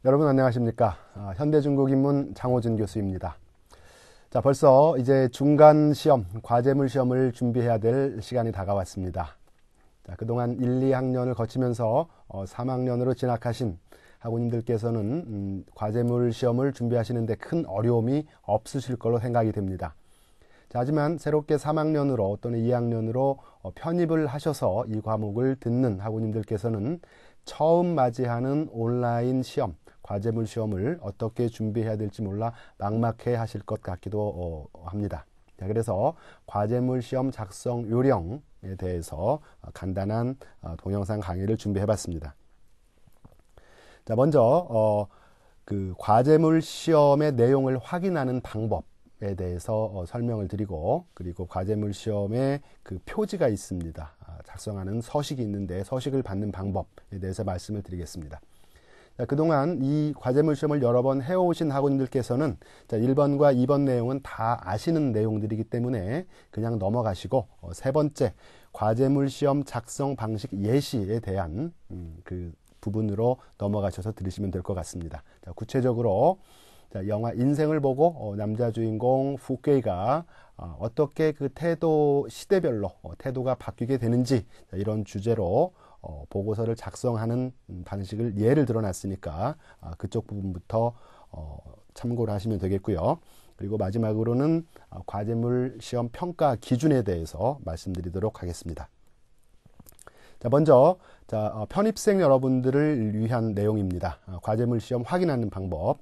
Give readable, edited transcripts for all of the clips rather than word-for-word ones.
여러분 안녕하십니까? 현대중국인문 장호준 교수입니다. 자, 벌써 이제 중간 시험, 과제물 시험을 준비해야 될 시간이 다가왔습니다. 자, 그동안 1, 2학년을 거치면서 3학년으로 진학하신 학우님들께서는 과제물 시험을 준비하시는데 큰 어려움이 없으실 걸로 생각이 됩니다. 자, 하지만 새롭게 3학년으로 또는 2학년으로 편입을 하셔서 이 과목을 듣는 학우님들께서는 처음 맞이하는 온라인 시험, 과제물 시험을 어떻게 준비해야 될지 몰라 막막해 하실 것 같기도 합니다. 자, 그래서 과제물 시험 작성 요령에 대해서 간단한 동영상 강의를 준비해 봤습니다. 자, 먼저 그 과제물 시험의 내용을 확인하는 방법에 대해서 설명을 드리고, 그리고 과제물 시험에 그 표지가 있습니다. 작성하는 서식이 있는데 서식을 받는 방법에 대해서 말씀을 드리겠습니다. 자, 그동안 이 과제물 시험을 여러 번 해오신 학우님들께서는 1번과 2번 내용은 다 아시는 내용들이기 때문에 그냥 넘어가시고 세 번째 과제물 시험 작성 방식 예시에 대한 그 부분으로 넘어가셔서 들으시면 될 것 같습니다. 자, 구체적으로 영화 인생을 보고 남자 주인공 푸케이가 어떻게 그 태도 시대별로 태도가 바뀌게 되는지 이런 주제로 보고서를 작성하는 방식을 예를 들어놨으니까 그쪽 부분부터 참고를 하시면 되겠고요. 그리고 마지막으로는 과제물 시험 평가 기준에 대해서 말씀드리도록 하겠습니다. 자, 먼저 편입생 여러분들을 위한 내용입니다. 과제물 시험 확인하는 방법.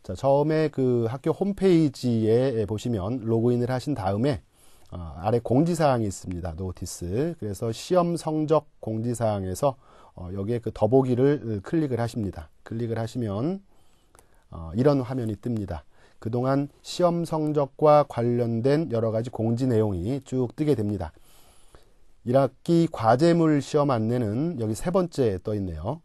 자, 처음에 그 학교 홈페이지에 보시면 로그인을 하신 다음에 아래 공지사항이 있습니다. 노티스. 그래서 시험 성적 공지사항에서 여기에 그 더보기를 클릭을 하십니다. 클릭을 하시면 이런 화면이 뜹니다. 그동안 시험 성적과 관련된 여러 가지 공지 내용이 쭉 뜨게 됩니다. 1학기 과제물 시험 안내는 여기 세 번째에 떠 있네요.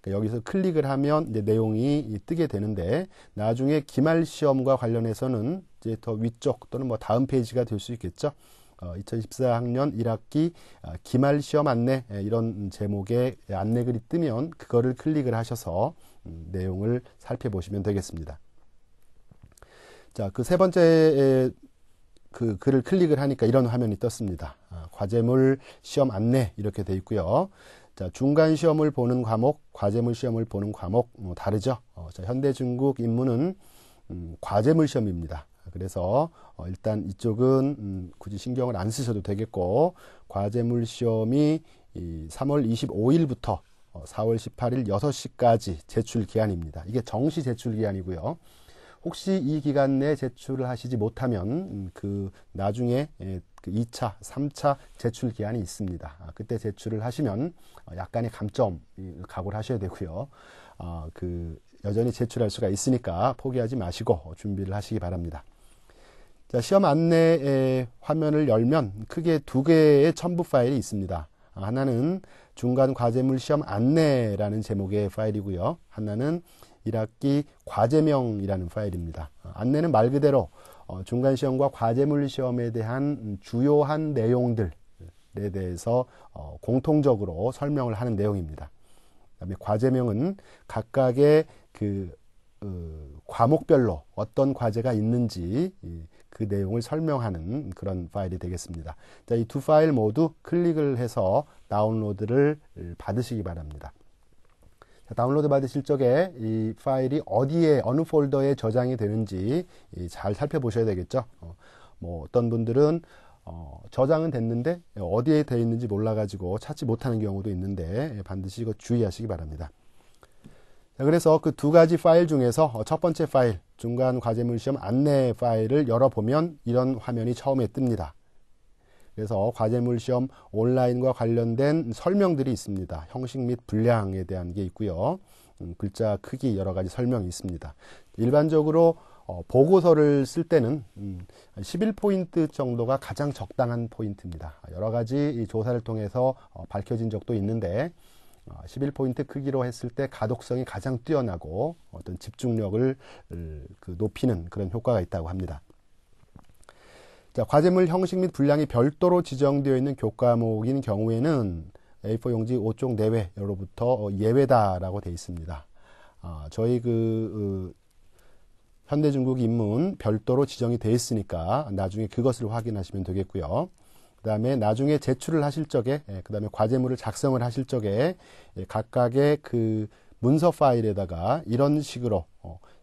그러니까 여기서 클릭을 하면 이제 내용이 뜨게 되는데, 나중에 기말 시험과 관련해서는 이제 더 위쪽 또는 뭐 다음 페이지가 될 수 있겠죠. 2014학년 1학기 기말 시험 안내, 이런 제목의 안내글이 뜨면 그거를 클릭을 하셔서 내용을 살펴보시면 되겠습니다. 자, 그 세 번째 그 글을 클릭을 하니까 이런 화면이 떴습니다. 과제물 시험 안내 이렇게 돼 있고요. 자, 중간 시험을 보는 과목, 과제물 시험을 보는 과목 다르죠. 자, 현대중국 인문은 과제물 시험입니다. 그래서 일단 이쪽은 굳이 신경을 안 쓰셔도 되겠고, 과제물 시험이 3월 25일부터 4월 18일 6시까지 제출 기한입니다. 이게 정시 제출 기한이고요. 혹시 이 기간 내에 제출을 하시지 못하면 그 나중에 그 2차, 3차 제출 기한이 있습니다. 그때 제출을 하시면 약간의 감점 각오를 하셔야 되고요. 그 여전히 제출할 수가 있으니까 포기하지 마시고 준비를 하시기 바랍니다. 자, 시험 안내 화면을 열면 크게 두 개의 첨부 파일이 있습니다. 하나는 중간 과제물 시험 안내라는 제목의 파일이고요. 하나는 1학기 과제명이라는 파일입니다. 안내는 말 그대로 중간 시험과 과제물 시험에 대한 주요한 내용들에 대해서 공통적으로 설명을 하는 내용입니다. 그다음에 과제명은 각각의 그 과목별로 어떤 과제가 있는지 그 내용을 설명하는 그런 파일이 되겠습니다. 자, 이 두 파일 모두 클릭을 해서 다운로드를 받으시기 바랍니다. 다운로드 받으실 적에 이 파일이 어디에, 어느 폴더에 저장이 되는지 잘 살펴보셔야 되겠죠. 뭐 어떤 분들은 저장은 됐는데 어디에 되어 있는지 몰라가지고 찾지 못하는 경우도 있는데 반드시 이거 주의하시기 바랍니다. 자, 그래서 그 두 가지 파일 중에서 첫 번째 파일, 중간 과제물 시험 안내 파일을 열어보면 이런 화면이 처음에 뜹니다. 그래서 과제물 시험 온라인과 관련된 설명들이 있습니다. 형식 및 분량에 대한 게 있고요. 글자 크기 여러 가지 설명이 있습니다. 일반적으로 보고서를 쓸 때는 11포인트 정도가 가장 적당한 포인트입니다. 여러 가지 조사를 통해서 밝혀진 적도 있는데 11포인트 크기로 했을 때 가독성이 가장 뛰어나고 어떤 집중력을 높이는 그런 효과가 있다고 합니다. 자, 과제물 형식 및 분량이 별도로 지정되어 있는 교과목인 경우에는 A4 용지 5쪽 내외로부터 예외다라고 되어 있습니다. 저희 현대중국 인문 별도로 지정이 되어 있으니까 나중에 그것을 확인하시면 되겠고요. 그 다음에 나중에 제출을 하실 적에, 그 다음에 과제물을 작성을 하실 적에 각각의 그 문서 파일에다가 이런 식으로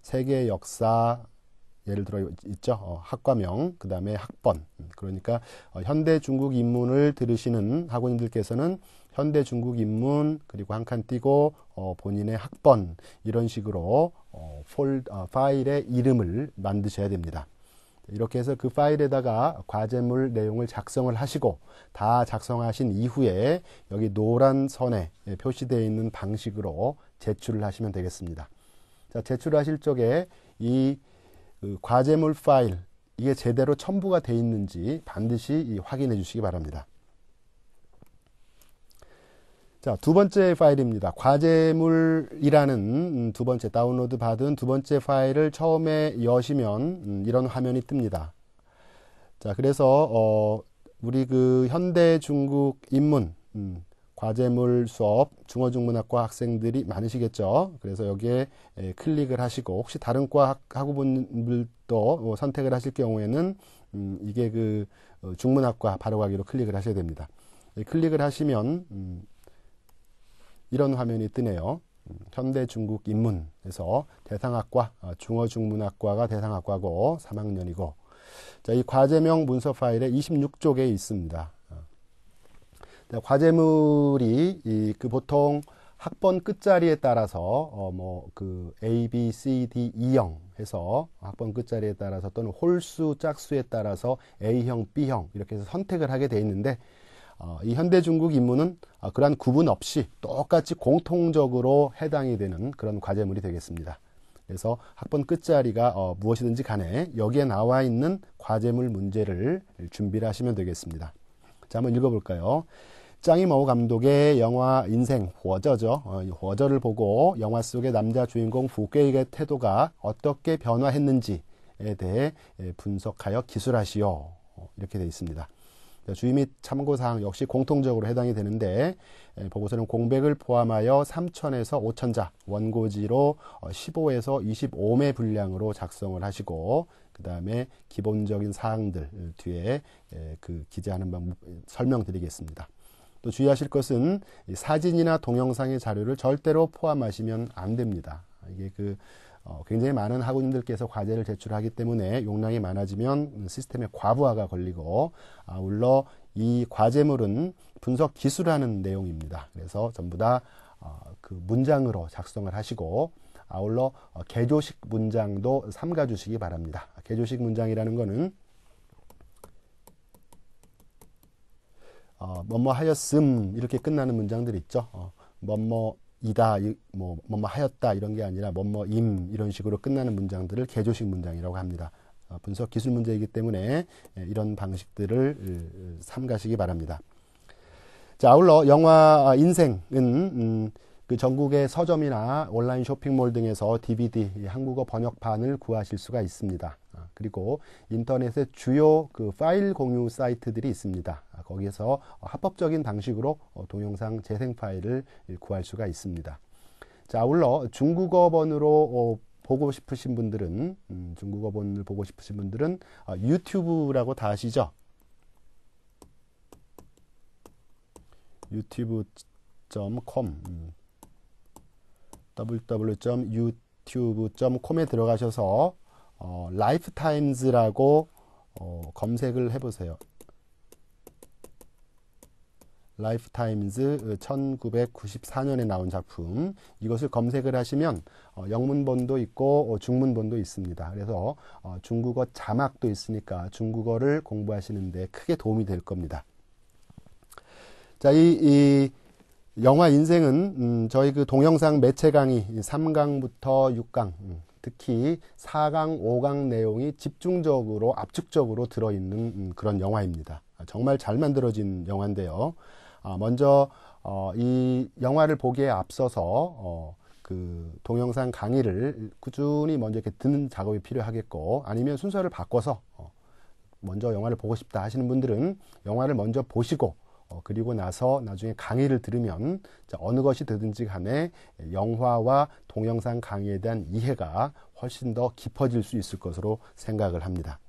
세계 역사, 예를 들어 있죠. 학과명, 그 다음에 학번. 그러니까 현대 중국 인문을 들으시는 학우님들께서는 현대 중국 인문, 그리고 한 칸 띄고 본인의 학번, 이런 식으로 파일의 이름을 만드셔야 됩니다. 이렇게 해서 그 파일에다가 과제물 내용을 작성을 하시고, 다 작성하신 이후에 여기 노란 선에 표시되어 있는 방식으로 제출을 하시면 되겠습니다. 자, 제출하실 적에 그 과제물 파일, 이게 제대로 첨부가 되어 있는지 반드시 확인해 주시기 바랍니다. 자, 두 번째 파일입니다. 과제물이라는 두 번째 다운로드 받은 두 번째 파일을 처음에 여시면 이런 화면이 뜹니다. 자, 그래서 우리 그 현대 중국 인문 과제물 수업 중어중문학과 학생들이 많으시겠죠. 그래서 여기에 클릭을 하시고, 혹시 다른 과 학우분들도 선택을 하실 경우에는 이게 그 중문학과 바로 가기로 클릭을 하셔야 됩니다. 클릭을 하시면 이런 화면이 뜨네요. 현대 중국 인문에서 대상학과, 중어중문학과가 대상학과고 3학년이고, 자, 이 과제명 문서 파일에 26쪽에 있습니다. 과제물이 그 보통 학번 끝자리에 따라서 그 A, B, C, D, E형 해서 학번 끝자리에 따라서 또는 홀수, 짝수에 따라서 A형, B형 이렇게 해서 선택을 하게 돼 있는데, 이 현대 중국 인문은 그러한 구분 없이 똑같이 공통적으로 해당이 되는 그런 과제물이 되겠습니다. 그래서 학번 끝자리가 무엇이든지 간에 여기에 나와 있는 과제물 문제를 준비를 하시면 되겠습니다. 자, 한번 읽어볼까요? 짱이모 감독의 영화 인생 허저죠. 이 허저를 보고 영화 속의 남자 주인공 후케이의 태도가 어떻게 변화했는지에 대해 분석하여 기술하시오. 이렇게 되어 있습니다. 주의 및 참고사항 역시 공통적으로 해당이 되는데, 보고서는 공백을 포함하여 3,000에서 5,000자, 원고지로 15에서 25매 분량으로 작성을 하시고, 그 다음에 기본적인 사항들 뒤에 그 기재하는 방법 설명드리겠습니다. 또 주의하실 것은 사진이나 동영상의 자료를 절대로 포함하시면 안 됩니다. 이게 굉장히 많은 학우님들께서 과제를 제출하기 때문에 용량이 많아지면 시스템의 과부하가 걸리고, 아울러 이 과제물은 분석 기술하는 내용입니다. 그래서 전부 다 그 문장으로 작성을 하시고, 아울러 개조식 문장도 삼가 주시기 바랍니다. 개조식 문장이라는 것은 뭐뭐 하였음 이렇게 끝나는 문장들 있죠. 뭐뭐이다, 뭐뭐 하였다 이런 게 아니라 뭐뭐임 이런 식으로 끝나는 문장들을 개조식 문장이라고 합니다. 분석 기술 문제이기 때문에 이런 방식들을 삼가시기 바랍니다. 자, 아울러 영화 인생은 그 전국의 서점이나 온라인 쇼핑몰 등에서 DVD 한국어 번역판을 구하실 수가 있습니다. 그리고 인터넷에 주요 그 파일 공유 사이트들이 있습니다. 거기에서 합법적인 방식으로 동영상 재생 파일을 구할 수가 있습니다. 자, 아울러 중국어본으로 보고 싶으신 분들은 중국어본을 보고 싶으신 분들은 유튜브라고 다 아시죠? 유튜브.com www.youtube.com에 들어가셔서 라이프타임즈라고 검색을 해보세요. 라이프타임즈 1994년에 나온 작품, 이것을 검색을 하시면 영문본도 있고 중문본도 있습니다. 그래서 중국어 자막도 있으니까 중국어를 공부하시는데 크게 도움이 될 겁니다. 자, 이 영화 인생은 저희 그 동영상 매체 강의 3강부터 6강, 특히 4강, 5강 내용이 집중적으로 압축적으로 들어있는 그런 영화입니다. 정말 잘 만들어진 영화인데요. 먼저 이 영화를 보기에 앞서서 그 동영상 강의를 꾸준히 먼저 이렇게 듣는 작업이 필요하겠고, 아니면 순서를 바꿔서 먼저 영화를 보고 싶다 하시는 분들은 영화를 먼저 보시고 그리고 나서 나중에 강의를 들으면 어느 것이 되든지 간에 영화와 동영상 강의에 대한 이해가 훨씬 더 깊어질 수 있을 것으로 생각을 합니다.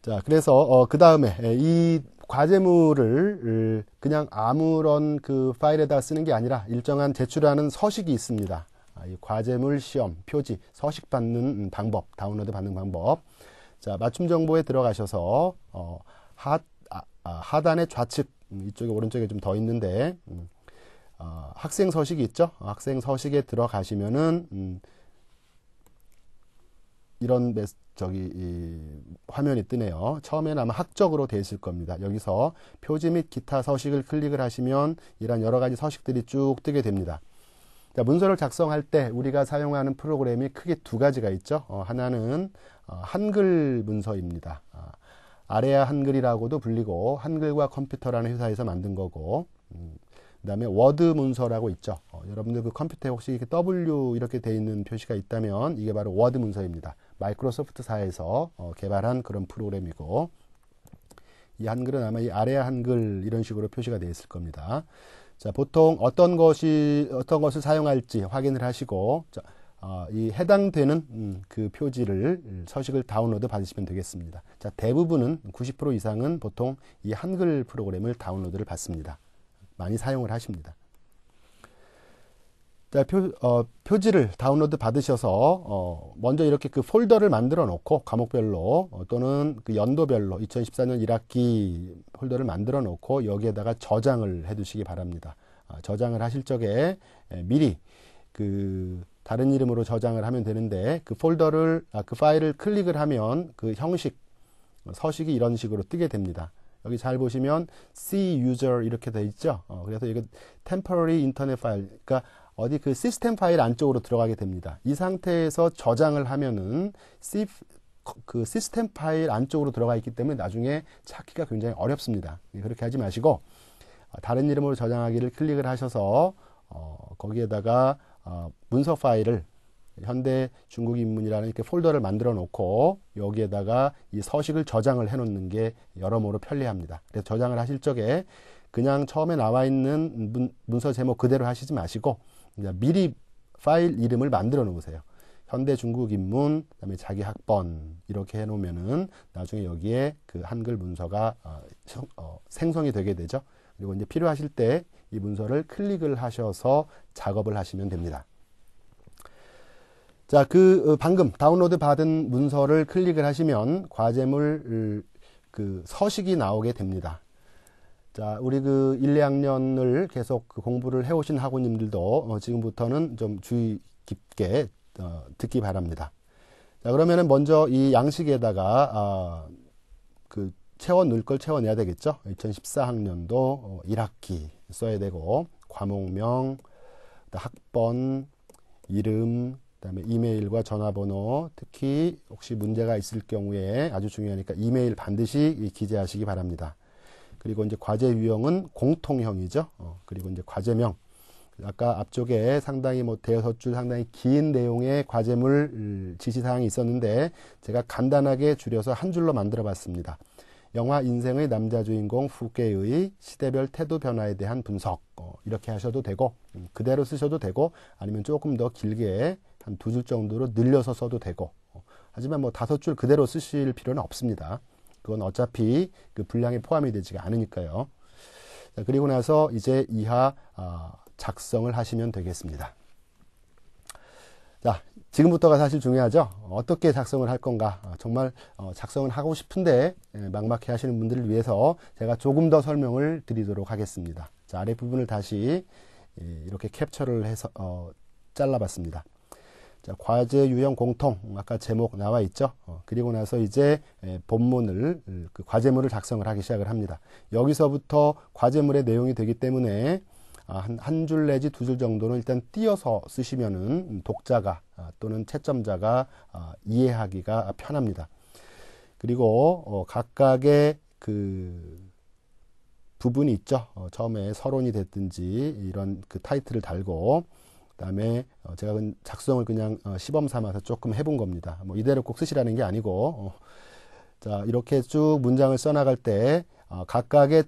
자, 그래서 그 다음에 이 과제물을 그냥 아무런 그 파일에다 쓰는 게 아니라 일정한 제출하는 서식이 있습니다. 이 과제물 시험, 표지, 서식 받는 방법, 다운로드 받는 방법. 자, 맞춤 정보에 들어가셔서 하단의 좌측 이쪽에 오른쪽에 좀 더 있는데 학생 서식이 있죠. 학생 서식에 들어가시면은 이런 화면이 뜨네요. 처음에는 아마 학적으로 되어 있을 겁니다. 여기서 표지 및 기타 서식을 클릭을 하시면 이런 여러 가지 서식들이 쭉 뜨게 됩니다. 자, 문서를 작성할 때 우리가 사용하는 프로그램이 크게 두 가지가 있죠. 하나는 한글 문서입니다. 아레아 한글이라고도 불리고 한글과 컴퓨터라는 회사에서 만든 거고, 그 다음에 워드 문서라고 있죠. 여러분들 그 컴퓨터에 혹시 이렇게 W 이렇게 돼 있는 표시가 있다면 이게 바로 워드 문서입니다. 마이크로소프트사에서 개발한 그런 프로그램이고, 이 한글은 아마 이 아레아 한글 이런 식으로 표시가 되어 있을 겁니다. 자, 보통 어떤 것을 사용할지 확인을 하시고, 이 해당되는 그 표지를 서식을 다운로드 받으시면 되겠습니다. 자, 대부분은 90% 이상은 보통 이 한글 프로그램을 다운로드를 받습니다. 많이 사용을 하십니다. 자, 표지를 다운로드 받으셔서 먼저 이렇게 그 폴더를 만들어 놓고 과목별로 또는 그 연도별로 2014년 1학기 폴더를 만들어 놓고 여기에다가 저장을 해 두시기 바랍니다. 저장을 하실 적에 미리 그 다른 이름으로 저장을 하면 되는데 그 폴더를 그 파일을 클릭을 하면 그 형식 서식이 이런 식으로 뜨게 됩니다. 여기 잘 보시면 C user 이렇게 돼 있죠. 그래서 이거 temporary internet file, 그러니까 어디 그 시스템 파일 안쪽으로 들어가게 됩니다. 이 상태에서 저장을 하면은 그 시스템 파일 안쪽으로 들어가 있기 때문에 나중에 찾기가 굉장히 어렵습니다. 그렇게 하지 마시고 다른 이름으로 저장하기를 클릭을 하셔서 거기에다가 문서 파일을 현대 중국 인문이라는 이렇게 폴더를 만들어 놓고 여기에다가 이 서식을 저장을 해 놓는 게 여러모로 편리합니다. 그래서 저장을 하실 적에 그냥 처음에 나와 있는 문서 제목 그대로 하시지 마시고 미리 파일 이름을 만들어 놓으세요. 현대 중국 인문, 그다음에 자기 학번 이렇게 해 놓으면은 나중에 여기에 그 한글 문서가 생성이 되게 되죠. 그리고 이제 필요하실 때 이 문서를 클릭을 하셔서 작업을 하시면 됩니다. 자, 방금 다운로드 받은 문서를 클릭을 하시면 과제물 그 서식이 나오게 됩니다. 자, 우리 그 1, 2학년을 계속 공부를 해오신 학우님들도 지금부터는 좀 주의 깊게 듣기 바랍니다. 자, 그러면은 먼저 이 양식에다가 그 넣을 걸 채워내야 되겠죠. 2014학년도 1학기 써야 되고 과목명, 학번, 이름, 그다음에 이메일과 전화번호, 특히 혹시 문제가 있을 경우에 아주 중요하니까 이메일 반드시 기재하시기 바랍니다. 그리고 이제 과제 유형은 공통형이죠. 그리고 이제 과제명. 아까 앞쪽에 상당히 대여섯 줄 상당히 긴 내용의 과제물 지시사항이 있었는데 제가 간단하게 줄여서 한 줄로 만들어 봤습니다. 영화 인생의 남자 주인공 후계의 시대별 태도 변화에 대한 분석. 이렇게 하셔도 되고 그대로 쓰셔도 되고 아니면 조금 더 길게 한 2줄 정도로 늘려서 써도 되고 하지만 5줄 그대로 쓰실 필요는 없습니다. 그건 어차피 그 분량에 포함이 되지가 않으니까요. 자, 그리고 나서 이제 이하 작성을 하시면 되겠습니다. 자, 지금부터가 사실 중요하죠. 어떻게 작성을 할 건가. 정말 작성을 하고 싶은데 막막해 하시는 분들을 위해서 제가 조금 더 설명을 드리도록 하겠습니다. 자, 아랫부분을 다시 이렇게 캡처를 해서 잘라봤습니다. 자, 과제 유형 공통 아까 제목 나와 있죠. 그리고 나서 이제 본문을 그 과제물을 작성을 하기 시작을 합니다. 여기서부터 과제물의 내용이 되기 때문에 한 줄 내지 2줄 정도는 일단 띄어서 쓰시면은 독자가 또는 채점자가 이해하기가 편합니다. 그리고 각각의 그 부분이 있죠. 처음에 서론이 됐든지 이런 그 타이틀을 달고 그다음에 제가 작성을 그냥 시범 삼아서 조금 해본 겁니다. 이대로 꼭 쓰시라는 게 아니고 자, 이렇게 쭉 문장을 써나갈 때 각각의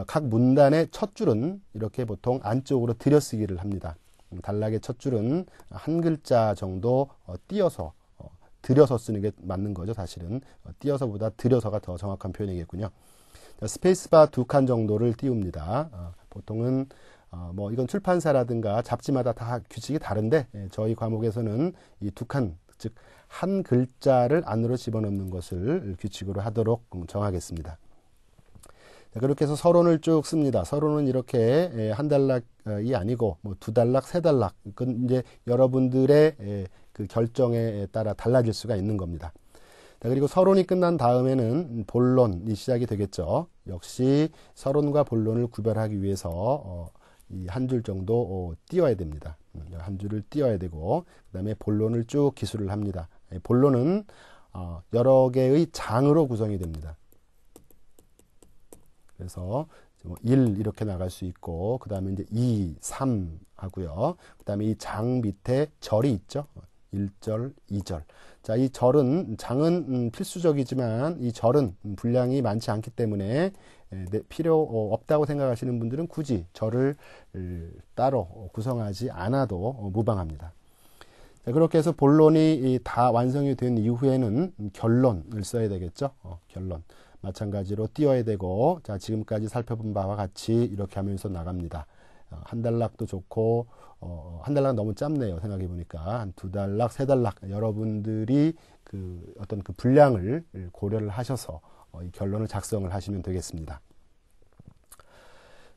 각 문단의 첫 줄은 이렇게 보통 안쪽으로 들여쓰기를 합니다. 단락의 첫 줄은 한 글자 정도 띄어서 들여서 쓰는 게 맞는 거죠. 사실은 띄어서보다 들여서가 더 정확한 표현이겠군요. 스페이스바 2칸 정도를 띄웁니다. 보통은 뭐 이건 출판사라든가 잡지마다 다 규칙이 다른데 저희 과목에서는 이 2칸, 즉 한 글자를 안으로 집어넣는 것을 규칙으로 하도록 정하겠습니다. 그렇게 해서 서론을 쭉 씁니다. 서론은 이렇게 한 단락이 아니고 뭐 두 단락, 세 단락, 그건 이제 여러분들의 그 결정에 따라 달라질 수가 있는 겁니다. 그리고 서론이 끝난 다음에는 본론이 시작이 되겠죠. 역시 서론과 본론을 구별하기 위해서 이 한 줄 정도 띄워야 됩니다. 한 줄을 띄워야 되고 그 다음에 본론을 쭉 기술을 합니다. 본론은 여러 개의 장으로 구성이 됩니다. 그래서 1 이렇게 나갈 수 있고 그 다음에 이제 2, 3 하고요. 그 다음에 이 장 밑에 절이 있죠. 1절, 2절. 자, 이 절은, 장은 필수적이지만 이 절은 분량이 많지 않기 때문에 필요 없다고 생각하시는 분들은 굳이 절을 따로 구성하지 않아도 무방합니다. 자, 그렇게 해서 본론이 다 완성이 된 이후에는 결론을 써야 되겠죠. 결론. 마찬가지로 띄워야 되고, 자, 지금까지 살펴본 바와 같이 이렇게 하면서 나갑니다. 한 단락도 좋고, 한 단락 너무 짧네요. 생각해 보니까. 한 두 단락, 세 단락. 여러분들이 그 어떤 그 분량을 고려를 하셔서 이 결론을 작성을 하시면 되겠습니다.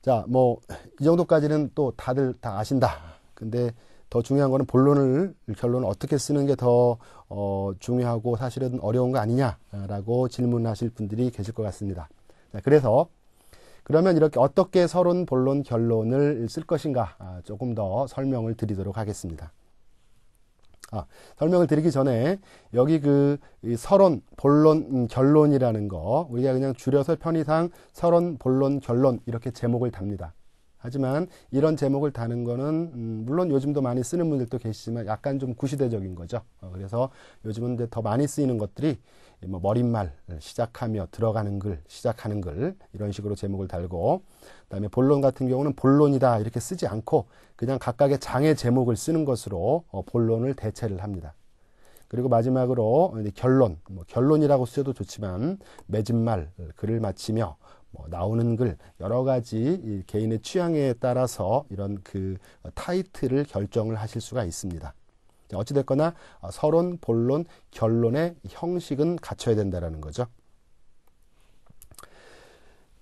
자, 뭐, 이 정도까지는 또 다들 다 아신다. 근데 더 중요한 거는 결론을 어떻게 쓰는 게 더 중요하고 사실은 어려운 거 아니냐라고 질문하실 분들이 계실 것 같습니다. 자, 그래서 그러면 이렇게 어떻게 서론, 본론, 결론을 쓸 것인가 조금 더 설명을 드리도록 하겠습니다. 설명을 드리기 전에 여기 이 서론, 본론, 결론이라는 거 우리가 그냥 줄여서 편의상 서론, 본론, 결론 이렇게 제목을 답니다. 하지만 이런 제목을 다는 거는 물론 요즘도 많이 쓰는 분들도 계시지만 약간 좀 구시대적인 거죠. 그래서 요즘은 이제 더 많이 쓰이는 것들이 뭐 머릿말, 시작하며 들어가는 글, 시작하는 글 이런 식으로 제목을 달고 그다음에 본론 같은 경우는 본론이다 이렇게 쓰지 않고 그냥 각각의 장의 제목을 쓰는 것으로 본론을 대체를 합니다. 그리고 마지막으로 이제 결론, 결론이라고 쓰셔도 좋지만 맺은말, 글을 마치며 나오는 글 여러 가지 개인의 취향에 따라서 이런 그 타이틀을 결정을 하실 수가 있습니다. 어찌됐거나 서론, 본론, 결론의 형식은 갖춰야 된다는 거죠.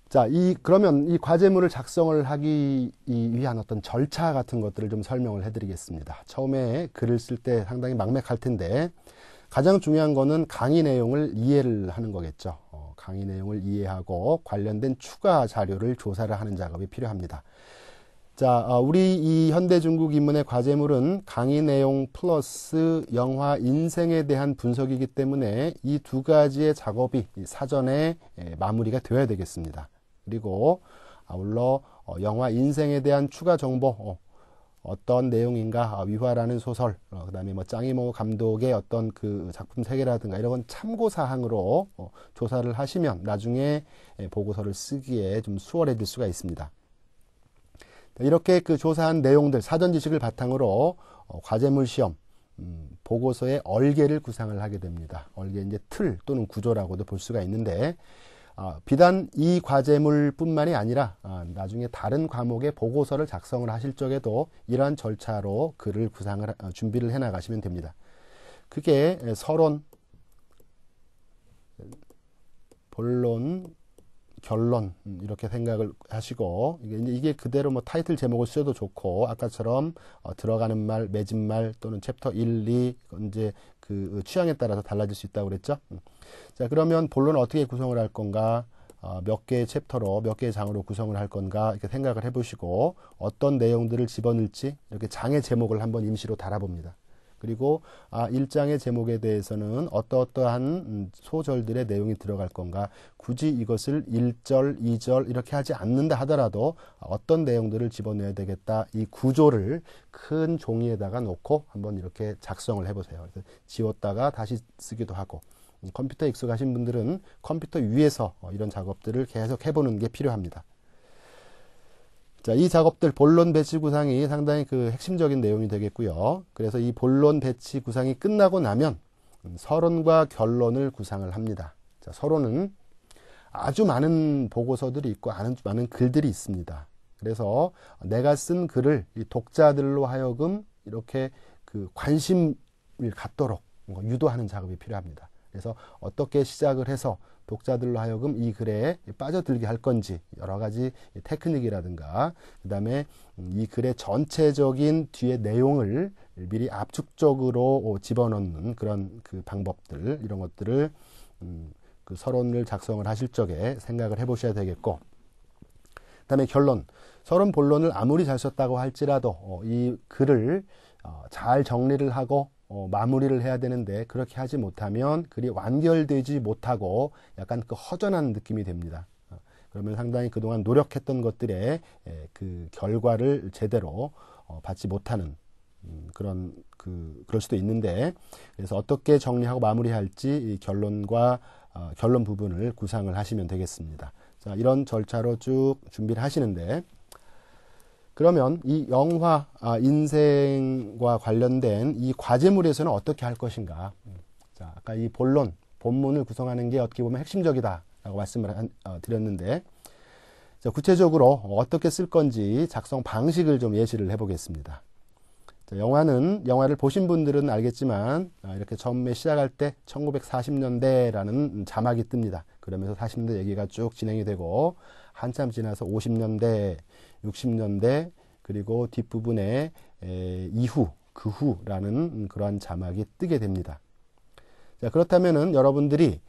자, 그러면 이 과제물을 작성을 하기 위한 어떤 절차 같은 것들을 좀 설명을 해드리겠습니다. 처음에 글을 쓸 때 상당히 막막할 텐데 가장 중요한 거는 강의 내용을 이해를 하는 거겠죠. 강의 내용을 이해하고 관련된 추가 자료를 조사를 하는 작업이 필요합니다. 자, 우리 이 현대중국 인문의 과제물은 강의 내용 플러스 영화 인생에 대한 분석이기 때문에 이 두 가지의 작업이 사전에 마무리가 되어야 되겠습니다. 그리고 아울러 영화 인생에 대한 추가 정보, 어떤 내용인가, 위화라는 소설, 그 다음에 뭐 짱이모 감독의 어떤 그 작품 세계라든가 이런 건 참고사항으로 조사를 하시면 나중에 보고서를 쓰기에 좀 수월해질 수가 있습니다. 이렇게 그 조사한 내용들, 사전 지식을 바탕으로 과제물 시험, 보고서의 얼개를 구상을 하게 됩니다. 얼개 이제 틀 또는 구조라고도 볼 수가 있는데, 비단 이 과제물뿐만이 아니라 나중에 다른 과목의 보고서를 작성을 하실 적에도 이러한 절차로 글을 준비를 해 나가시면 됩니다. 그게 서론, 본론, 결론 이렇게 생각을 하시고 이게 그대로 뭐 타이틀 제목을 쓰셔도 좋고 아까처럼 들어가는 말, 맺은 말 또는 챕터 1, 2 이제 그 취향에 따라서 달라질 수 있다고 그랬죠. 자, 그러면 본론을 어떻게 구성을 할 건가? 몇 개의 챕터로 몇 개의 장으로 구성을 할 건가 이렇게 생각을 해보시고 어떤 내용들을 집어넣을지 이렇게 장의 제목을 한번 임시로 달아봅니다. 그리고 1장의 제목에 대해서는 어떠한 소절들의 내용이 들어갈 건가 굳이 이것을 1절, 2절 이렇게 하지 않는다 하더라도 어떤 내용들을 집어넣어야 되겠다 이 구조를 큰 종이에다가 놓고 한번 이렇게 작성을 해보세요. 그래서 지웠다가 다시 쓰기도 하고 컴퓨터에 익숙하신 분들은 컴퓨터 위에서 이런 작업들을 계속 해보는 게 필요합니다. 자, 이 작업들 본론 배치 구상이 상당히 그 핵심적인 내용이 되겠고요. 그래서 이 본론 배치 구상이 끝나고 나면 서론과 결론을 구상을 합니다. 자, 서론은 아주 많은 보고서들이 있고 아주 많은 글들이 있습니다. 그래서 내가 쓴 글을 이 독자들로 하여금 이렇게 그 관심을 갖도록 유도하는 작업이 필요합니다. 그래서 어떻게 시작을 해서 독자들로 하여금 이 글에 빠져들게 할 건지 여러 가지 테크닉이라든가 그 다음에 이 글의 전체적인 뒤의 내용을 미리 압축적으로 집어넣는 그런 그 방법들 이런 것들을 그 서론을 작성을 하실 적에 생각을 해보셔야 되겠고 그 다음에 결론 서론 본론을 아무리 잘 썼다고 할지라도 이 글을 잘 정리를 하고 마무리를 해야 되는데 그렇게 하지 못하면 글이 완결되지 못하고 약간 그 허전한 느낌이 됩니다. 그러면 상당히 그동안 노력했던 것들의 그 결과를 제대로 받지 못하는 그럴 수도 있는데 그래서 어떻게 정리하고 마무리할지 이 결론과 결론 부분을 구상을 하시면 되겠습니다. 자, 이런 절차로 쭉 준비를 하시는데 그러면 이 영화 인생과 관련된 이 과제물에서는 어떻게 할 것인가? 자, 아까 이 본문을 구성하는 게 어떻게 보면 핵심적이다라고 말씀을 드렸는데 자, 구체적으로 어떻게 쓸 건지 작성 방식을 좀 예시를 해보겠습니다. 자, 영화를 보신 분들은 알겠지만 이렇게 처음에 시작할 때 1940년대라는 자막이 뜨니다. 그러면서 40년대 얘기가 쭉 진행이 되고 한참 지나서 50년대, 60년대 그리고 뒷부분에 그 후라는 그러한 자막이 뜨게 됩니다. 자, 그렇다면은 여러분들이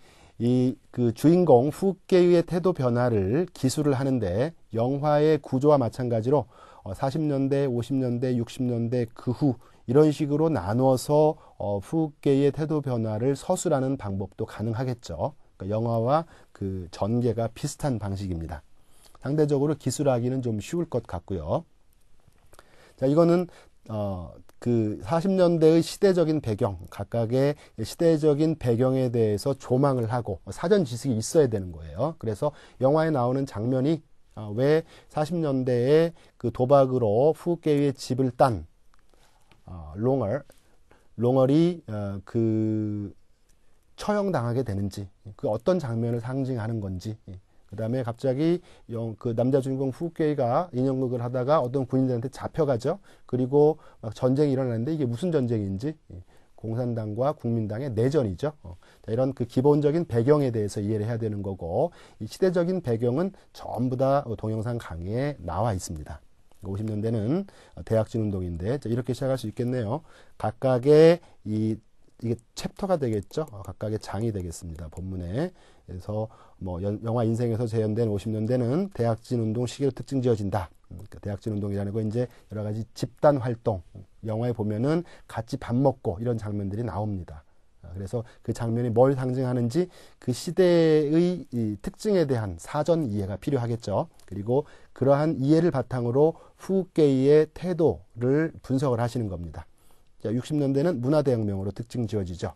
그 주인공 후케이의 태도 변화를 기술을 하는데 영화의 구조와 마찬가지로 40년대, 50년대, 60년대 그 후 이런 식으로 나누어서 후케이의 태도 변화를 서술하는 방법도 가능하겠죠. 그러니까 영화와 그 전개가 비슷한 방식입니다. 상대적으로 기술하기는 좀 쉬울 것 같고요. 자, 이거는 그 40년대의 시대적인 배경, 각각의 시대적인 배경에 대해서 조망을 하고 사전 지식이 있어야 되는 거예요. 그래서 영화에 나오는 장면이 왜 40년대에 그 도박으로 후케이의 집을 딴 롱얼이 그 처형당하게 되는지, 그 어떤 장면을 상징하는 건지, 그 다음에 갑자기 그 남자 주인공 후케이가 인형극을 하다가 어떤 군인들한테 잡혀가죠. 그리고 막 전쟁이 일어나는데 이게 무슨 전쟁인지, 공산당과 국민당의 내전이죠. 이런 그 기본적인 배경에 대해서 이해를 해야 되는 거고, 이 시대적인 배경은 전부 다 동영상 강의에 나와 있습니다. 50년대는 대학진 운동인데 이렇게 시작할 수 있겠네요. 각각의 이게 챕터가 되겠죠. 각각의 장이 되겠습니다. 본문에. 그래서 뭐 영화 인생에서 재현된 50년대는 대학진 운동 시기로 특징 지어진다. 그러니까 대학진 운동이라는 거 이제 여러 가지 집단 활동. 영화에 보면은 같이 밥 먹고 이런 장면들이 나옵니다. 그래서 그 장면이 뭘 상징하는지 그 시대의 이 특징에 대한 사전 이해가 필요하겠죠. 그리고 그러한 이해를 바탕으로 후케이의 태도를 분석을 하시는 겁니다. 60년대는 문화대혁명으로 특징 지어지죠.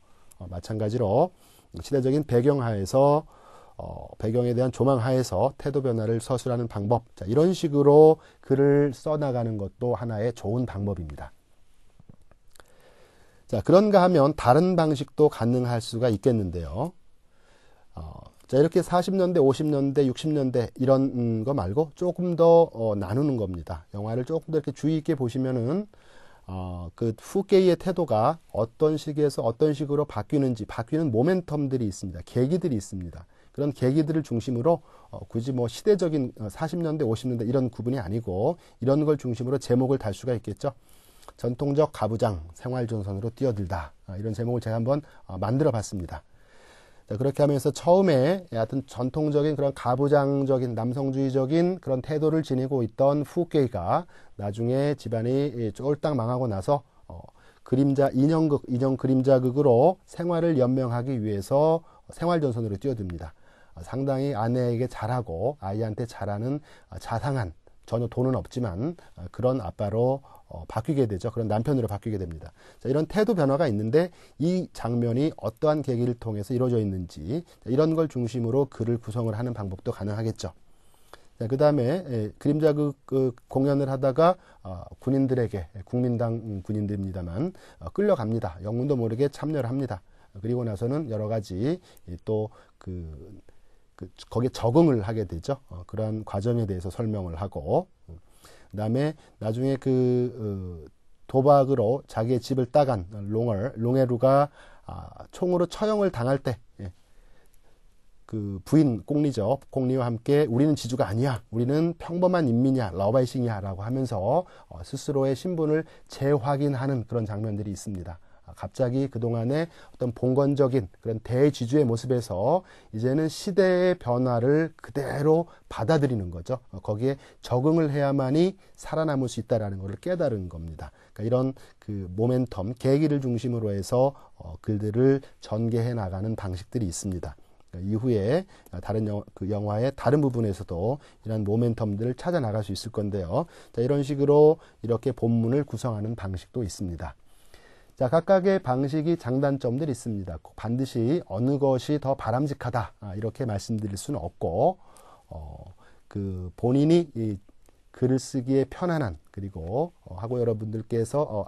마찬가지로 시대적인 배경하에서 배경에 대한 조망하에서 태도 변화를 서술하는 방법. 자, 이런 식으로 글을 써나가는 것도 하나의 좋은 방법입니다. 자, 그런가 하면 다른 방식도 가능할 수가 있겠는데요. 자, 이렇게 40년대, 50년대, 60년대 이런 거 말고 조금 더 나누는 겁니다. 영화를 조금 더 이렇게 주의 있게 보시면은 그 후케이의 태도가 어떤 시기에서 어떤 식으로 바뀌는 모멘텀들이 있습니다. 계기들이 있습니다. 그런 계기들을 중심으로 굳이 뭐 시대적인 40년대, 50년대 이런 구분이 아니고 이런 걸 중심으로 제목을 달 수가 있겠죠. 전통적 가부장 생활전선으로 뛰어들다. 이런 제목을 제가 한번 만들어 봤습니다. 자, 그렇게 하면서 처음에 하여튼 전통적인 그런 가부장적인 남성주의적인 그런 태도를 지니고 있던 후케이가 나중에 집안이 쫄딱 망하고 나서 인형 그림자극으로 생활을 연명하기 위해서 생활전선으로 뛰어듭니다. 상당히 아내에게 잘하고 아이한테 잘하는 자상한, 전혀 돈은 없지만 그런 아빠로 바뀌게 되죠. 그런 남편으로 바뀌게 됩니다. 자, 이런 태도 변화가 있는데 이 장면이 어떠한 계기를 통해서 이루어져 있는지 이런 걸 중심으로 글을 구성을 하는 방법도 가능하겠죠. 그 다음에 그림자극 공연을 하다가 군인들에게, 국민당 군인들입니다만 끌려갑니다. 영문도 모르게 참여를 합니다. 그리고 나서는 여러 가지 또 거기에 적응을 하게 되죠. 그러한 과정에 대해서 설명을 하고, 그 다음에 나중에 도박으로 자기의 집을 따간 롱에루가 총으로 처형을 당할 때 그 부인 꽁리죠. 꽁리와 함께 우리는 지주가 아니야. 우리는 평범한 인민이야. 라오바이싱이야. 라고 하면서 스스로의 신분을 재확인하는 그런 장면들이 있습니다. 갑자기 그동안의 어떤 봉건적인 그런 대지주의 모습에서 이제는 시대의 변화를 그대로 받아들이는 거죠. 거기에 적응을 해야만이 살아남을 수 있다는 것을 깨달은 겁니다. 그러니까 이런 그 모멘텀, 계기를 중심으로 해서 글들을 전개해 나가는 방식들이 있습니다. 이후에 다른 영화의 다른 부분에서도 이런 모멘텀들을 찾아 나갈 수 있을 건데요. 자, 이런 식으로 이렇게 본문을 구성하는 방식도 있습니다. 자, 각각의 방식이 장단점들이 있습니다. 반드시 어느 것이 더 바람직하다 이렇게 말씀드릴 수는 없고 본인이 이 글을 쓰기에 편안한 그리고 하고 여러분들께서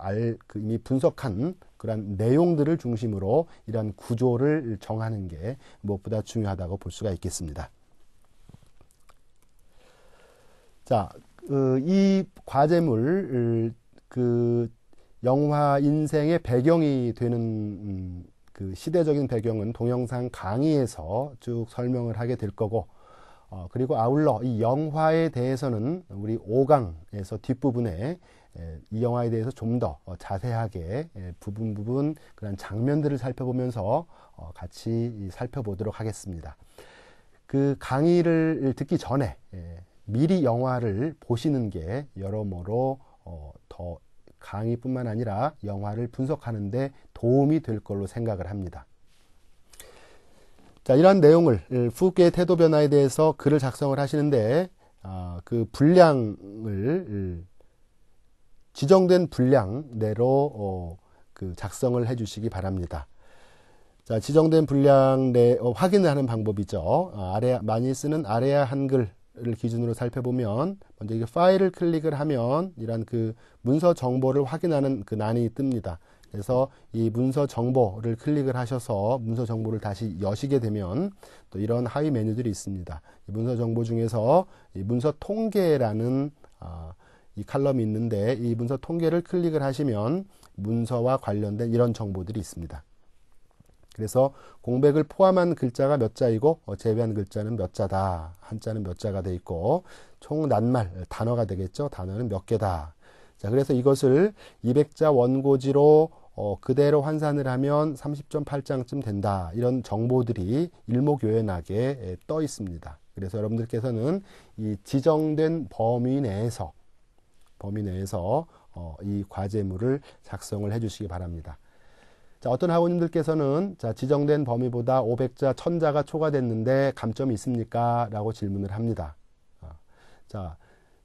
이미 분석한 그런 내용들을 중심으로 이러한 구조를 정하는 게 무엇보다 중요하다고 볼 수가 있겠습니다. 자, 이 과제물 영화 인생의 배경이 되는 그 시대적인 배경은 동영상 강의에서 쭉 설명을 하게 될 거고, 그리고 아울러 이 영화에 대해서는 우리 5강에서 뒷부분에 이 영화에 대해서 좀 더 자세하게 부분 그런 장면들을 살펴보면서 같이 살펴보도록 하겠습니다. 그 강의를 듣기 전에 미리 영화를 보시는 게 여러모로 더 강의뿐만 아니라 영화를 분석하는 데 도움이 될 걸로 생각을 합니다. 자, 이러한 내용을 푸우의 태도 변화에 대해서 글을 작성을 하시는데 그 분량을 지정된 분량 내로 작성을 해 주시기 바랍니다. 자, 지정된 분량 내 확인을 하는 방법이죠. 많이 쓰는 아래아 한글을 기준으로 살펴보면 먼저 이게 파일을 클릭을 하면 이런 그 문서 정보를 확인하는 그 난이 뜹니다. 그래서 이 문서 정보를 클릭을 하셔서 문서 정보를 다시 여시게 되면 또 이런 하위 메뉴들이 있습니다. 이 문서 정보 중에서 이 문서 통계라는 이 칼럼이 있는데 이 문서 통계를 클릭을 하시면 문서와 관련된 이런 정보들이 있습니다. 그래서 공백을 포함한 글자가 몇 자이고 제외한 글자는 몇 자다. 한자는 몇 자가 돼 있고 총 낱말 단어가 되겠죠. 단어는 몇 개다. 자, 그래서 이것을 200자 원고지로 그대로 환산을 하면 30.8장쯤 된다. 이런 정보들이 일목요연하게 떠 있습니다. 그래서 여러분들께서는 이 지정된 범위 내에서 이 과제물을 작성을 해 주시기 바랍니다. 자, 어떤 학우님들께서는 자, 지정된 범위보다 500자, 1000자가 초과됐는데 감점이 있습니까? 라고 질문을 합니다. 자,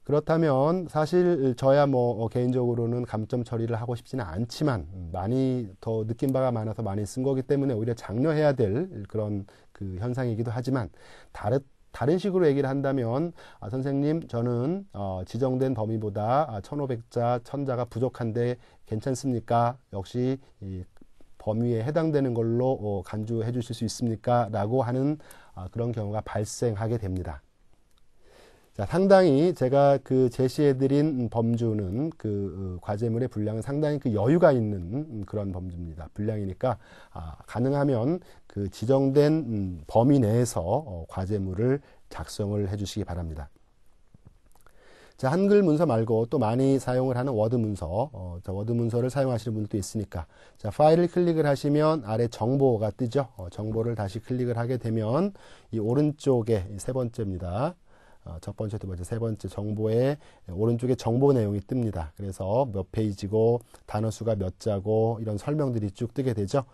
그렇다면 사실 저야 개인적으로는 감점 처리를 하고 싶지는 않지만 많이 더 느낀 바가 많아서 많이 쓴 거기 때문에 오히려 장려해야 될 그런 그 현상이기도 하지만 다른 식으로 얘기를 한다면 선생님 저는 지정된 범위보다 1500자, 1000자가 부족한데 괜찮습니까? 역시 이 범위에 해당되는 걸로 간주해 주실 수 있습니까? 라고 하는 그런 경우가 발생하게 됩니다. 자, 상당히 제가 제시해드린 범주는 과제물의 분량은 상당히 여유가 있는 그런 범주입니다. 분량이니까 가능하면 지정된 범위 내에서 과제물을 작성을 해주시기 바랍니다. 자, 한글 문서 말고 또 많이 사용을 하는 워드 문서, 워드 문서를 사용하시는 분들도 있으니까 자, 파일을 클릭을 하시면 아래 정보가 뜨죠. 정보를 다시 클릭을 하게 되면 이 오른쪽에 세 번째입니다. 첫 번째, 두 번째, 세 번째 정보에 오른쪽에 정보 내용이 뜹니다. 그래서 몇 페이지고 단어 수가 몇 자고 이런 설명들이 쭉 뜨게 되죠.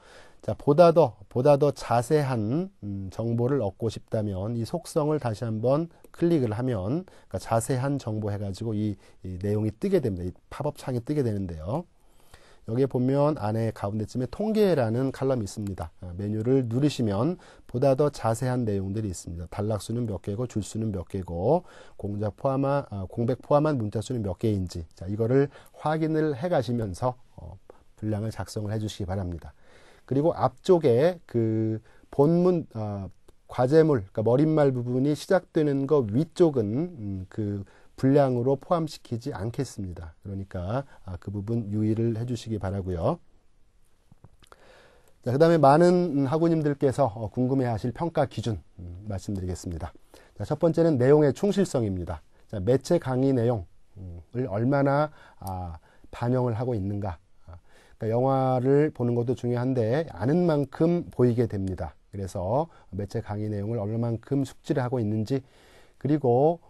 자, 보다 더 자세한 정보를 얻고 싶다면 이 속성을 다시 한번 클릭을 하면 그러니까 자세한 정보 해가지고 이 내용이 뜨게 됩니다. 이 팝업 창이 뜨게 되는데요. 여기에 보면 안에 가운데쯤에 통계라는 칼럼이 있습니다. 메뉴를 누르시면 보다 더 자세한 내용들이 있습니다. 단락수는 몇 개고 줄수는 몇 개고 공백 포함한 문자수는 몇 개인지 자, 이거를 확인을 해 가시면서 분량을 작성을 해 주시기 바랍니다. 그리고 앞쪽에 그 본문 과제물 그러니까 머릿말 부분이 시작되는 거 위쪽은 그 분량으로 포함시키지 않겠습니다. 그러니까 그 부분 유의를 해주시기 바라고요. 자, 그 다음에 많은 학우님들께서 궁금해하실 평가 기준 말씀드리겠습니다. 자, 첫 번째는 내용의 충실성입니다. 자, 매체 강의 내용을 얼마나 반영을 하고 있는가. 그러니까 영화를 보는 것도 중요한데 아는 만큼 보이게 됩니다. 그래서 매체 강의 내용을 얼마만큼 숙지를 하고 있는지 그리고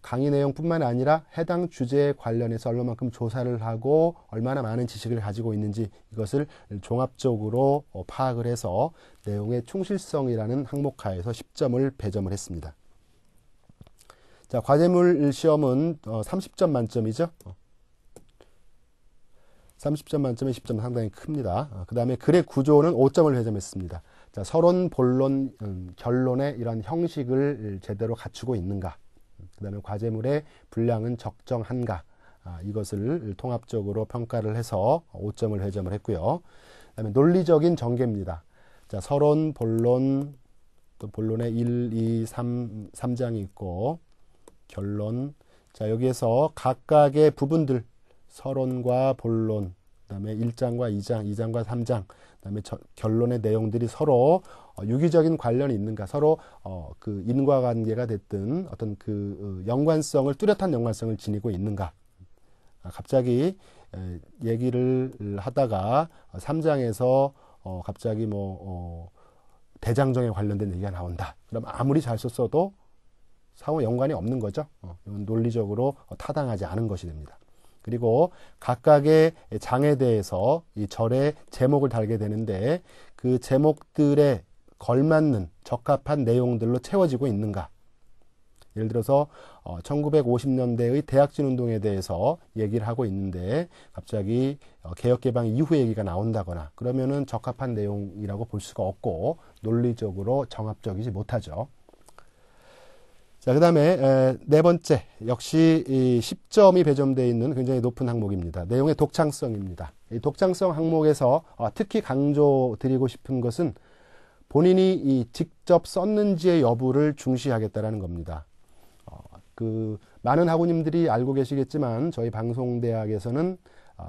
강의 내용뿐만 아니라 해당 주제에 관련해서 얼마만큼 조사를 하고 얼마나 많은 지식을 가지고 있는지 이것을 종합적으로 파악을 해서 내용의 충실성이라는 항목하에서 10점을 배점을 했습니다. 자, 과제물 시험은 30점 만점이죠. 30점 만점에 10점 상당히 큽니다. 그 다음에 글의 구조는 5점을 배점했습니다. 자, 서론, 본론, 결론의 이런 형식을 제대로 갖추고 있는가. 그 다음에 과제물의 분량은 적정한가. 이것을 통합적으로 평가를 해서 5점을 배점을 했고요. 그 다음에 논리적인 전개입니다. 자, 서론, 본론, 또 본론에 1, 2, 3장이 있고, 결론. 자, 여기에서 각각의 부분들, 서론과 본론, 그 다음에 1장과 2장, 2장과 3장, 그 다음에 결론의 내용들이 서로 유기적인 관련이 있는가, 서로 그 인과관계가 됐든 어떤 그 연관성을, 뚜렷한 연관성을 지니고 있는가. 갑자기 얘기를 하다가 3장에서 갑자기 대장정에 관련된 얘기가 나온다. 그럼 아무리 잘 썼어도 상호 연관이 없는 거죠. 이건 논리적으로 타당하지 않은 것이 됩니다. 그리고 각각의 장에 대해서 이 절의 제목을 달게 되는데 그 제목들에 걸맞는 적합한 내용들로 채워지고 있는가. 예를 들어서 1950년대의 대학진 운동에 대해서 얘기를 하고 있는데 갑자기 개혁개방 이후 얘기가 나온다거나 그러면은 적합한 내용이라고 볼 수가 없고 논리적으로 정합적이지 못하죠. 자, 그 다음에 네 번째, 역시 10점이 배점되어 있는 굉장히 높은 항목입니다. 내용의 독창성입니다. 이 독창성 항목에서 특히 강조드리고 싶은 것은 본인이 직접 썼는지의 여부를 중시하겠다라는 겁니다. 많은 학우님들이 알고 계시겠지만 저희 방송대학에서는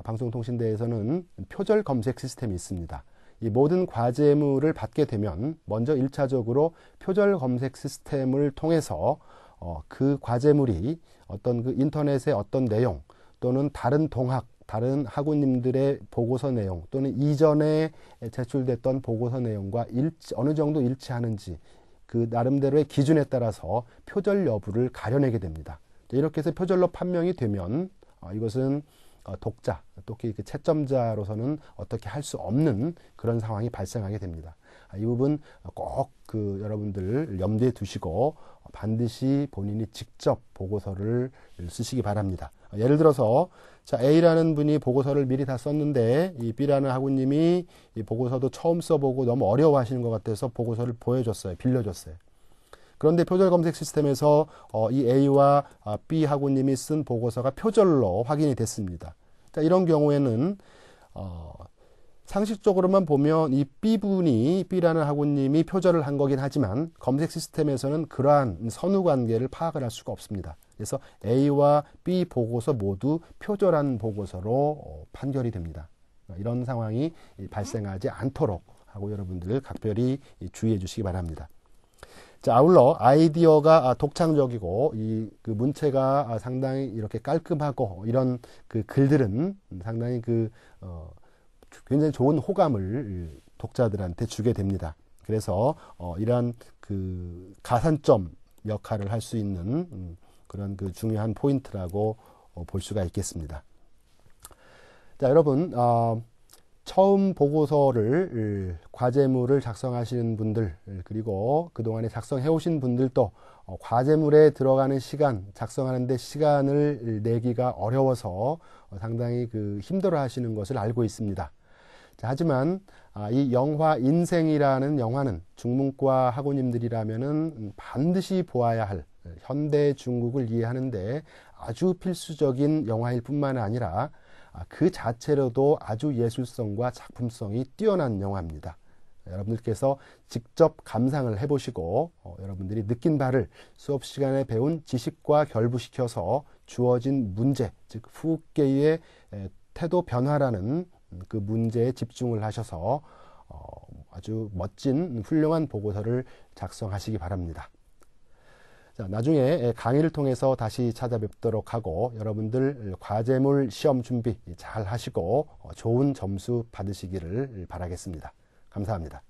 방송통신대에서는 표절 검색 시스템이 있습니다. 이 모든 과제물을 받게 되면 먼저 1차적으로 표절 검색 시스템을 통해서 그 과제물이 어떤 그 인터넷의 어떤 내용 또는 다른 다른 학우님들의 보고서 내용 또는 이전에 제출됐던 보고서 내용과 어느 정도 일치하는지 그 나름대로의 기준에 따라서 표절 여부를 가려내게 됩니다. 이렇게 해서 표절로 판명이 되면 이것은 독자, 특히 그 채점자로서는 어떻게 할 수 없는 그런 상황이 발생하게 됩니다. 이 부분 꼭 여러분들 염두에 두시고 반드시 본인이 직접 보고서를 쓰시기 바랍니다. 예를 들어서 자, A라는 분이 보고서를 미리 다 썼는데 이 B라는 학우님이 이 보고서도 처음 써보고 너무 어려워하시는 것 같아서 보고서를 보여줬어요. 빌려줬어요. 그런데 표절 검색 시스템에서 이 A와 B 학우님이 쓴 보고서가 표절로 확인이 됐습니다. 자, 이런 경우에는 상식적으로만 보면 이 B라는 학우님이 표절을 한 거긴 하지만 검색 시스템에서는 그러한 선후관계를 파악을 할 수가 없습니다. 그래서 A와 B 보고서 모두 표절한 보고서로 판결이 됩니다. 이런 상황이 발생하지 않도록 하고 여러분들 각별히 주의해 주시기 바랍니다. 자, 아울러 아이디어가 독창적이고 그 문체가 상당히 이렇게 깔끔하고 이런 그 글들은 상당히 굉장히 좋은 호감을 독자들한테 주게 됩니다. 그래서 이러한 그 가산점이 역할을 할 수 있는 그런 그 중요한 포인트라고 볼 수가 있겠습니다. 자, 여러분, 처음 보고서를 과제물을 작성하시는 분들, 그리고 그동안에 작성해 오신 분들도 과제물에 들어가는 시간, 작성하는 데 시간을 내기가 어려워서 상당히 그 힘들어 하시는 것을 알고 있습니다. 자, 하지만 이 영화 인생이라는 영화는 중문과 학우님들이라면은 반드시 보아야 할 현대 중국을 이해하는데 아주 필수적인 영화일 뿐만 아니라 그 자체로도 아주 예술성과 작품성이 뛰어난 영화입니다. 여러분들께서 직접 감상을 해보시고 여러분들이 느낀 바를 수업 시간에 배운 지식과 결부시켜서 주어진 문제, 즉 후계의 태도 변화라는 그 문제에 집중을 하셔서 아주 멋진 훌륭한 보고서를 작성하시기 바랍니다. 자, 나중에 강의를 통해서 다시 찾아뵙도록 하고 여러분들 과제물 시험 준비 잘 하시고 좋은 점수 받으시기를 바라겠습니다. 감사합니다.